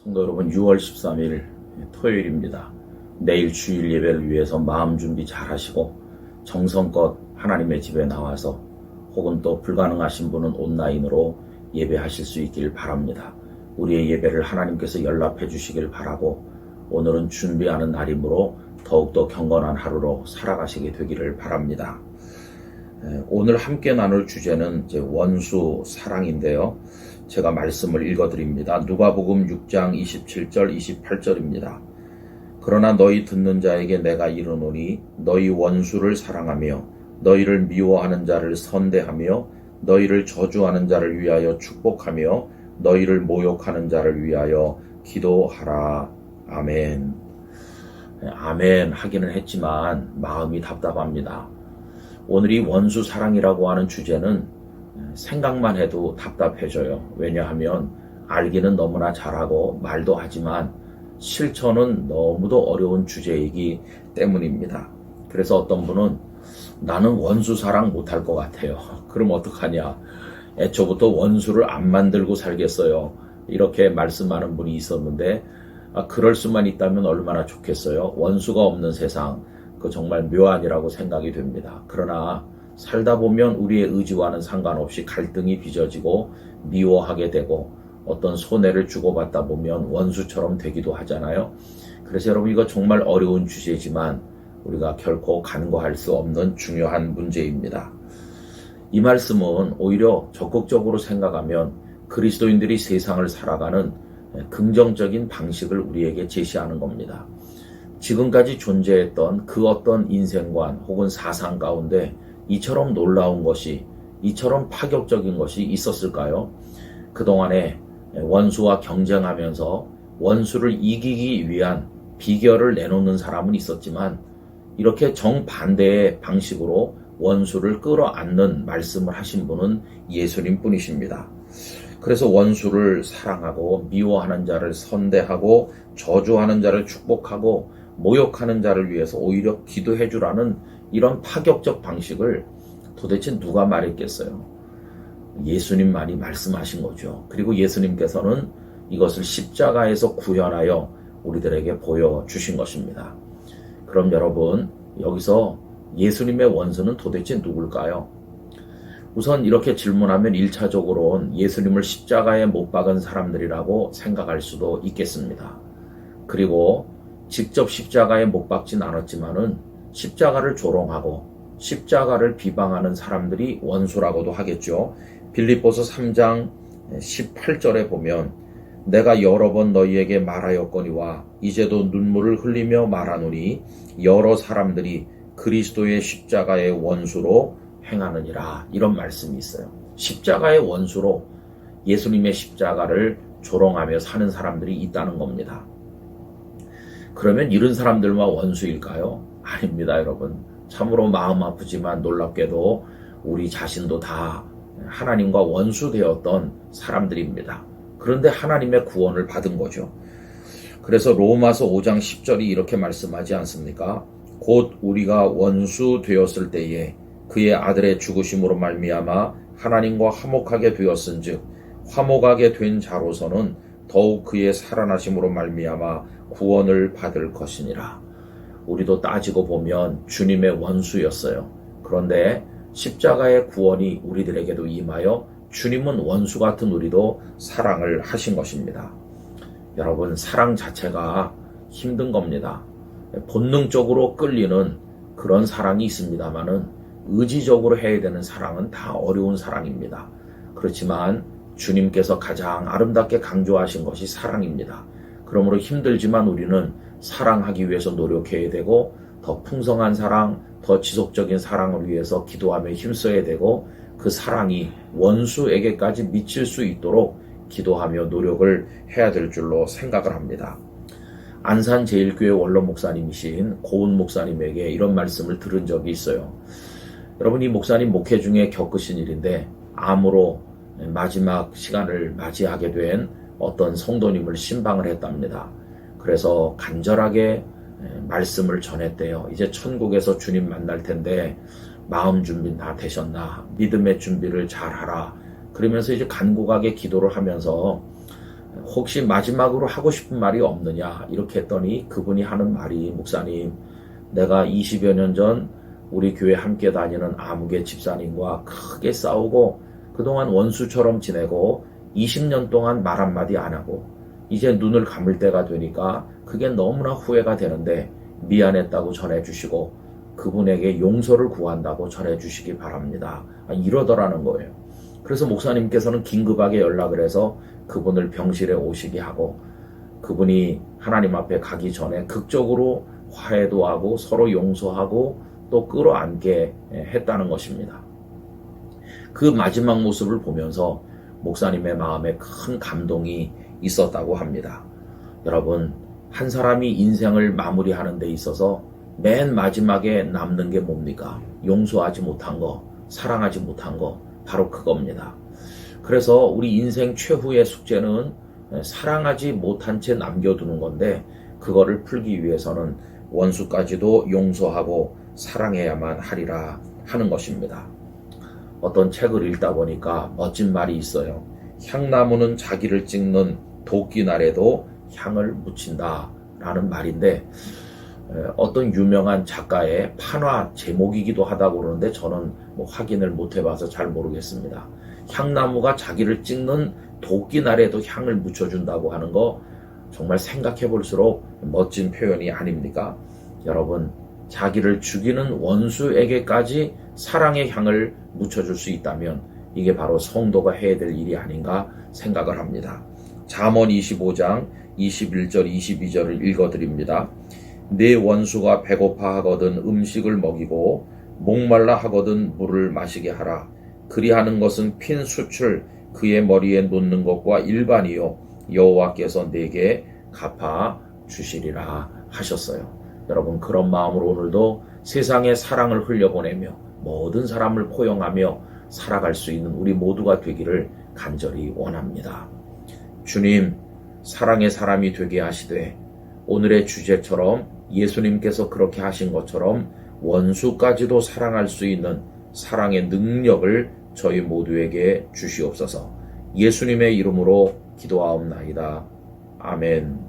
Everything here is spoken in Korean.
성도 여러분, 6월 13일 토요일입니다. 내일 주일 예배를 위해서 마음 준비 잘 하시고 정성껏 하나님의 집에 나와서 혹은 또 불가능하신 분은 온라인으로 예배하실 수 있길 바랍니다. 우리의 예배를 하나님께서 연락해 주시길 바라고 오늘은 준비하는 날이므로 더욱더 경건한 하루로 살아가시게 되기를 바랍니다. 오늘 함께 나눌 주제는 원수 사랑인데요. 제가 말씀을 읽어드립니다. 누가복음 6장 27절 28절입니다. 그러나 너희 듣는 자에게 내가 이르노니 너희 원수를 사랑하며 너희를 미워하는 자를 선대하며 너희를 저주하는 자를 위하여 축복하며 너희를 모욕하는 자를 위하여 기도하라. 아멘. 아멘 하기는 했지만 마음이 답답합니다. 오늘 이 원수 사랑이라고 하는 주제는 생각만 해도 답답해져요. 왜냐하면 알기는 너무나 잘하고 말도 하지만 실천은 너무도 어려운 주제이기 때문입니다. 그래서 어떤 분은 나는 원수 사랑 못할 것 같아요. 그럼 어떡하냐? 애초부터 원수를 안 만들고 살겠어요. 이렇게 말씀하는 분이 있었는데 그럴 수만 있다면 얼마나 좋겠어요. 원수가 없는 세상, 그 정말 묘안이라고 생각이 됩니다. 그러나 살다 보면 우리의 의지와는 상관없이 갈등이 빚어지고 미워하게 되고 어떤 손해를 주고받다 보면 원수처럼 되기도 하잖아요. 그래서 여러분, 이거 정말 어려운 주제지만 우리가 결코 간과할 수 없는 중요한 문제입니다. 이 말씀은 오히려 적극적으로 생각하면 그리스도인들이 세상을 살아가는 긍정적인 방식을 우리에게 제시하는 겁니다. 지금까지 존재했던 그 어떤 인생관 혹은 사상 가운데 이처럼 놀라운 것이, 이처럼 파격적인 것이 있었을까요? 그동안에 원수와 경쟁하면서 원수를 이기기 위한 비결을 내놓는 사람은 있었지만 이렇게 정반대의 방식으로 원수를 끌어안는 말씀을 하신 분은 예수님 뿐이십니다. 그래서 원수를 사랑하고 미워하는 자를 선대하고 저주하는 자를 축복하고 모욕하는 자를 위해서 오히려 기도해 주라는 이런 파격적 방식을 도대체 누가 말했겠어요? 예수님만이 말씀하신 거죠. 그리고 예수님께서는 이것을 십자가에서 구현하여 우리들에게 보여주신 것입니다. 그럼 여러분, 여기서 예수님의 원수는 도대체 누굴까요? 우선 이렇게 질문하면 1차적으로는 예수님을 십자가에 못 박은 사람들이라고 생각할 수도 있겠습니다. 그리고 직접 십자가에 못 박진 않았지만은 십자가를 조롱하고 십자가를 비방하는 사람들이 원수라고도 하겠죠. 빌립보서 3장 18절에 보면 내가 여러 번 너희에게 말하였거니와 이제도 눈물을 흘리며 말하노니 여러 사람들이 그리스도의 십자가의 원수로 행하느니라, 이런 말씀이 있어요. 십자가의 원수로 예수님의 십자가를 조롱하며 사는 사람들이 있다는 겁니다. 그러면 이런 사람들만 원수일까요? 아닙니다, 여러분. 참으로 마음 아프지만 놀랍게도 우리 자신도 다 하나님과 원수되었던 사람들입니다. 그런데 하나님의 구원을 받은 거죠. 그래서 로마서 5장 10절이 이렇게 말씀하지 않습니까? 곧 우리가 원수 되었을 때에 그의 아들의 죽으심으로 말미암아 하나님과 화목하게 되었은즉 화목하게 된 자로서는 더욱 그의 살아나심으로 말미암아 구원을 받을 것이니라. 우리도 따지고 보면 주님의 원수였어요. 그런데 십자가의 구원이 우리들에게도 임하여 주님은 원수 같은 우리도 사랑을 하신 것입니다. 여러분, 사랑 자체가 힘든 겁니다. 본능적으로 끌리는 그런 사랑이 있습니다만은 의지적으로 해야 되는 사랑은 다 어려운 사랑입니다. 그렇지만 주님께서 가장 아름답게 강조하신 것이 사랑입니다. 그러므로 힘들지만 우리는 사랑하기 위해서 노력해야 되고 더 풍성한 사랑, 더 지속적인 사랑을 위해서 기도하며 힘써야 되고 그 사랑이 원수에게까지 미칠 수 있도록 기도하며 노력을 해야 될 줄로 생각을 합니다. 안산제일교회 원로 목사님이신 고은 목사님에게 이런 말씀을 들은 적이 있어요. 여러분, 이 목사님 목회 중에 겪으신 일인데 암으로 마지막 시간을 맞이하게 된 어떤 성도님을 신방을 했답니다. 그래서 간절하게 말씀을 전했대요. 이제 천국에서 주님 만날 텐데 마음 준비 다 되셨나? 믿음의 준비를 잘 하라. 그러면서 이제 간곡하게 기도를 하면서 혹시 마지막으로 하고 싶은 말이 없느냐 이렇게 했더니 그분이 하는 말이, 목사님, 내가 20여 년 전 우리 교회 함께 다니는 아무개 집사님과 크게 싸우고 그동안 원수처럼 지내고 20년 동안 말 한마디 안 하고 이제 눈을 감을 때가 되니까 그게 너무나 후회가 되는데 미안했다고 전해주시고 그분에게 용서를 구한다고 전해주시기 바랍니다. 이러더라는 거예요. 그래서 목사님께서는 긴급하게 연락을 해서 그분을 병실에 오시게 하고 그분이 하나님 앞에 가기 전에 극적으로 화해도 하고 서로 용서하고 또 끌어안게 했다는 것입니다. 그 마지막 모습을 보면서 목사님의 마음에 큰 감동이 있었다고 합니다. 여러분, 한 사람이 인생을 마무리하는 데 있어서 맨 마지막에 남는 게 뭡니까? 용서하지 못한 거, 사랑하지 못한 거, 바로 그겁니다. 그래서 우리 인생 최후의 숙제는 사랑하지 못한 채 남겨두는 건데 그거를 풀기 위해서는 원수까지도 용서하고 사랑해야만 하리라 하는 것입니다. 어떤 책을 읽다 보니까 멋진 말이 있어요. 향나무는 자기를 찍는 도끼날에도 향을 묻힌다 라는 말인데 어떤 유명한 작가의 판화 제목이기도 하다고 그러는데 저는 확인을 못 해봐서 잘 모르겠습니다. 향나무가 자기를 찍는 도끼날에도 향을 묻혀준다고 하는 거 정말 생각해 볼수록 멋진 표현이 아닙니까? 여러분, 자기를 죽이는 원수에게까지 사랑의 향을 묻혀줄 수 있다면 이게 바로 성도가 해야 될 일이 아닌가 생각을 합니다. 잠언 25장 21절 22절을 읽어드립니다. 내 원수가 배고파 하거든 음식을 먹이고 목말라 하거든 물을 마시게 하라. 그리하는 것은 핀 숯을 그의 머리에 놓는 것과 일반이요 여호와께서 내게 갚아 주시리라 하셨어요. 여러분, 그런 마음으로 오늘도 세상에 사랑을 흘려보내며 모든 사람을 포용하며 살아갈 수 있는 우리 모두가 되기를 간절히 원합니다. 주님, 사랑의 사람이 되게 하시되 오늘의 주제처럼 예수님께서 그렇게 하신 것처럼 원수까지도 사랑할 수 있는 사랑의 능력을 저희 모두에게 주시옵소서. 예수님의 이름으로 기도하옵나이다. 아멘.